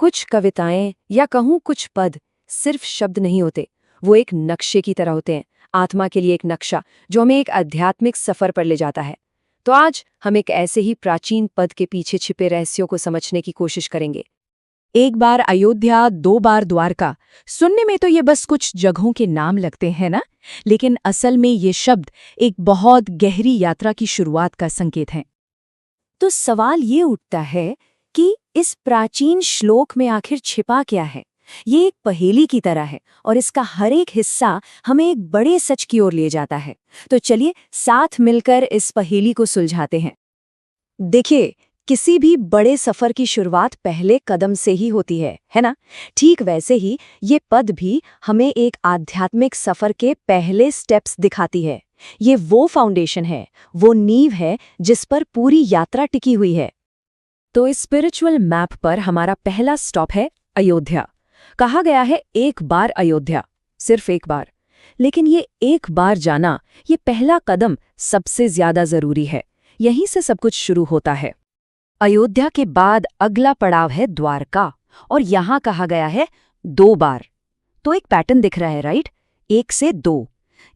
कुछ कविताएं या कहूँ कुछ पद सिर्फ शब्द नहीं होते, वो एक नक्शे की तरह होते हैं, आत्मा के लिए एक नक्शा जो हमें एक आध्यात्मिक सफर पर ले जाता है। तो आज हम एक ऐसे ही प्राचीन पद के पीछे छिपे रहस्यों को समझने की कोशिश करेंगे। एक बार अयोध्या, 2 बार द्वारका। सुनने में तो ये बस कुछ जगहों के नाम लगते हैं ना, लेकिन असल में ये शब्द एक बहुत गहरी यात्रा की शुरुआत का संकेत हैं। तो सवाल ये उठता है कि इस प्राचीन श्लोक में आखिर छिपा क्या है। ये एक पहेली की तरह है और इसका हर एक हिस्सा हमें एक बड़े सच की ओर ले जाता है। तो चलिए साथ मिलकर इस पहेली को सुलझाते हैं। देखिए, किसी भी बड़े सफर की शुरुआत पहले कदम से ही होती है ना? ठीक वैसे ही ये पद भी हमें एक आध्यात्मिक सफर के पहले स्टेप्स दिखाती है। ये वो फाउंडेशन है, वो नींव है जिस पर पूरी यात्रा टिकी हुई है। तो इस स्पिरिचुअल मैप पर हमारा पहला स्टॉप है अयोध्या। कहा गया है एक बार अयोध्या, सिर्फ एक बार। लेकिन ये एक बार जाना, ये पहला कदम सबसे ज्यादा जरूरी है। यहीं से सब कुछ शुरू होता है। अयोध्या के बाद अगला पड़ाव है द्वारका, और यहां कहा गया है 2 बार। तो एक पैटर्न दिख रहा है, राइट? 1 से 2।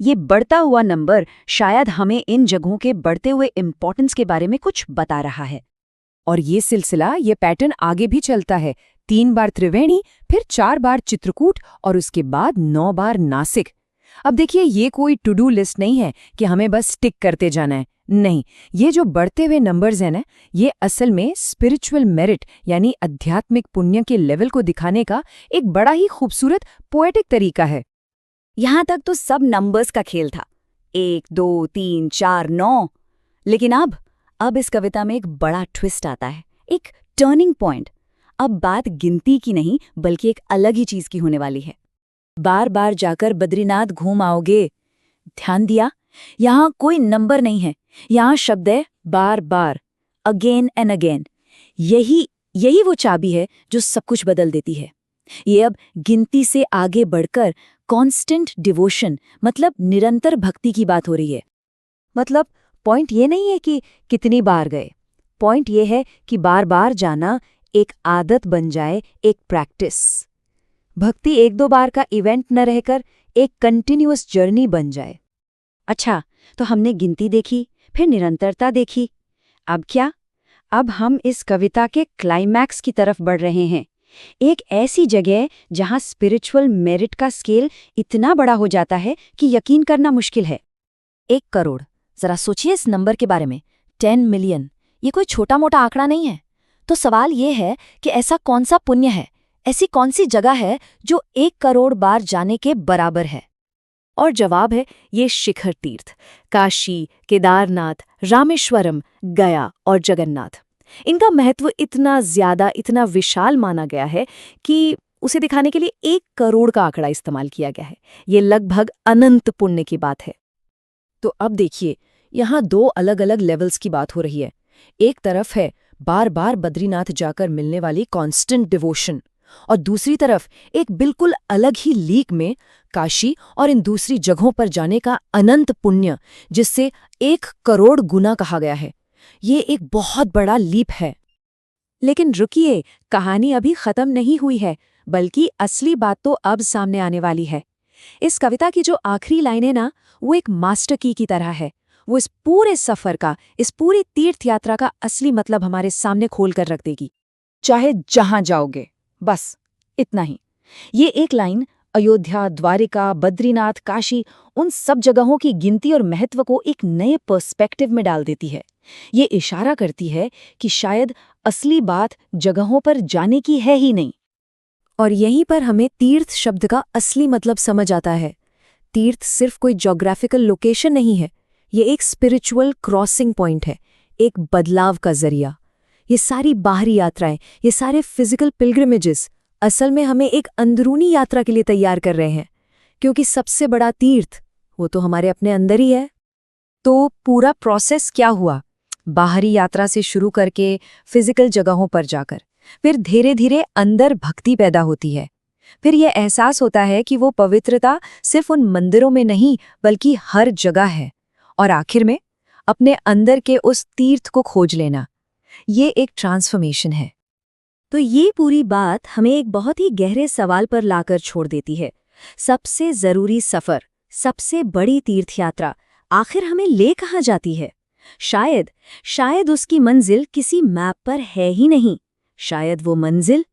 ये बढ़ता हुआ नंबर शायद हमें इन जगहों के बढ़ते हुए इंपॉर्टेंस के बारे में कुछ बता रहा है। और ये सिलसिला, ये पैटर्न आगे भी चलता है। 3 बार त्रिवेणी, फिर 4 बार चित्रकूट और उसके बाद 9 बार नासिक। अब देखिए, ये कोई टू डू लिस्ट नहीं है कि हमें बस टिक करते जाना है। नहीं, ये जो बढ़ते हुए नंबर्स हैं ना, ये असल में स्पिरिचुअल मेरिट यानी आध्यात्मिक पुण्य के लेवल को दिखाने का एक बड़ा ही खूबसूरत पोएटिक तरीका है। यहां तक तो सब नंबर्स का खेल था, 1, 2, 3, 4, 9। लेकिन अब इस कविता में एक बड़ा ट्विस्ट आता है, एक टर्निंग पॉइंट। अब बात गिनती की नहीं, बल्कि एक अलग ही चीज की होने वाली है। बार बार जाकर बद्रीनाथ घूम आओगे। ध्यान दिया? यहां कोई नंबर नहीं है, यहां शब्द है बार बार, अगेन एंड अगेन। यही वो चाबी है जो सब कुछ बदल देती है। ये अब गिनती से आगे बढ़कर कॉन्स्टेंट डिवोशन, मतलब निरंतर भक्ति की बात हो रही है। मतलब पॉइंट ये नहीं है कि कितनी बार गए, पॉइंट ये है कि बार बार जाना एक आदत बन जाए, एक प्रैक्टिस। भक्ति 1-2 बार का इवेंट न रहकर एक कंटिन्यूअस जर्नी बन जाए। अच्छा, तो हमने गिनती देखी, फिर निरंतरता देखी। अब क्या? अब हम इस कविता के क्लाइमैक्स की तरफ बढ़ रहे हैं। एक ऐसी जगह जहां स्पिरिचुअल मेरिट का स्केल इतना बड़ा हो जाता है कि यकीन करना मुश्किल है। 1 करोड़। जरा सोचिए इस नंबर के बारे में। 10 मिलियन, ये कोई छोटा मोटा आंकड़ा नहीं है। तो सवाल ये है कि ऐसा कौन सा पुण्य है, ऐसी कौन सी जगह है जो 1 करोड़ बार जाने के बराबर है? और जवाब है ये शिखर तीर्थ, काशी, केदारनाथ, रामेश्वरम, गया और जगन्नाथ। इनका महत्व इतना ज्यादा, इतना विशाल माना गया है कि उसे दिखाने के लिए 1 करोड़ का आंकड़ा इस्तेमाल किया गया है। ये लगभग अनंत पुण्य की बात है। तो अब देखिए, यहाँ 2 अलग अलग लेवल्स की बात हो रही है। एक तरफ है बार बार बद्रीनाथ जाकर मिलने वाली कांस्टेंट डिवोशन, और दूसरी तरफ एक बिल्कुल अलग ही लीक में काशी और इन दूसरी जगहों पर जाने का अनंत पुण्य, जिससे 1 करोड़ गुना कहा गया है। ये एक बहुत बड़ा लीप है। लेकिन रुकिए, कहानी अभी खत्म नहीं हुई है, बल्कि असली बात तो अब सामने आने वाली है। इस कविता की जो आखिरी लाइनें ना, वो एक मास्टर की तरह है। वो इस पूरे सफर का, इस पूरी तीर्थ यात्रा का असली मतलब हमारे सामने खोल कर रख देगी। चाहे जहां जाओगे, बस इतना ही। ये एक लाइन अयोध्या, द्वारिका, बद्रीनाथ, काशी, उन सब जगहों की गिनती और महत्व को एक नए पर्सपेक्टिव में डाल देती है। ये इशारा करती है कि शायद असली बात जगहों पर जाने की है ही नहीं। और यहीं पर हमें तीर्थ शब्द का असली मतलब समझ आता है। तीर्थ सिर्फ कोई ज्योग्राफिकल लोकेशन नहीं है, ये एक स्पिरिचुअल क्रॉसिंग पॉइंट है, एक बदलाव का जरिया। ये सारी बाहरी यात्राएं, ये सारे फिजिकल पिलग्रिमेजेस असल में हमें एक अंदरूनी यात्रा के लिए तैयार कर रहे हैं, क्योंकि सबसे बड़ा तीर्थ वो तो हमारे अपने अंदर ही है। तो पूरा प्रोसेस क्या हुआ? बाहरी यात्रा से शुरू करके फिजिकल जगहों पर जाकर फिर धीरे धीरे अंदर भक्ति पैदा होती है। फिर यह एहसास होता है कि वो पवित्रता सिर्फ उन मंदिरों में नहीं, बल्कि हर जगह है। और आखिर में अपने अंदर के उस तीर्थ को खोज लेना, ये एक ट्रांसफॉर्मेशन है। तो ये पूरी बात हमें एक बहुत ही गहरे सवाल पर लाकर छोड़ देती है। सबसे जरूरी सफर, सबसे बड़ी तीर्थयात्रा आखिर हमें ले कहाँ जाती है? शायद उसकी मंजिल किसी मैप पर है ही नहीं। शायद वो मंजिल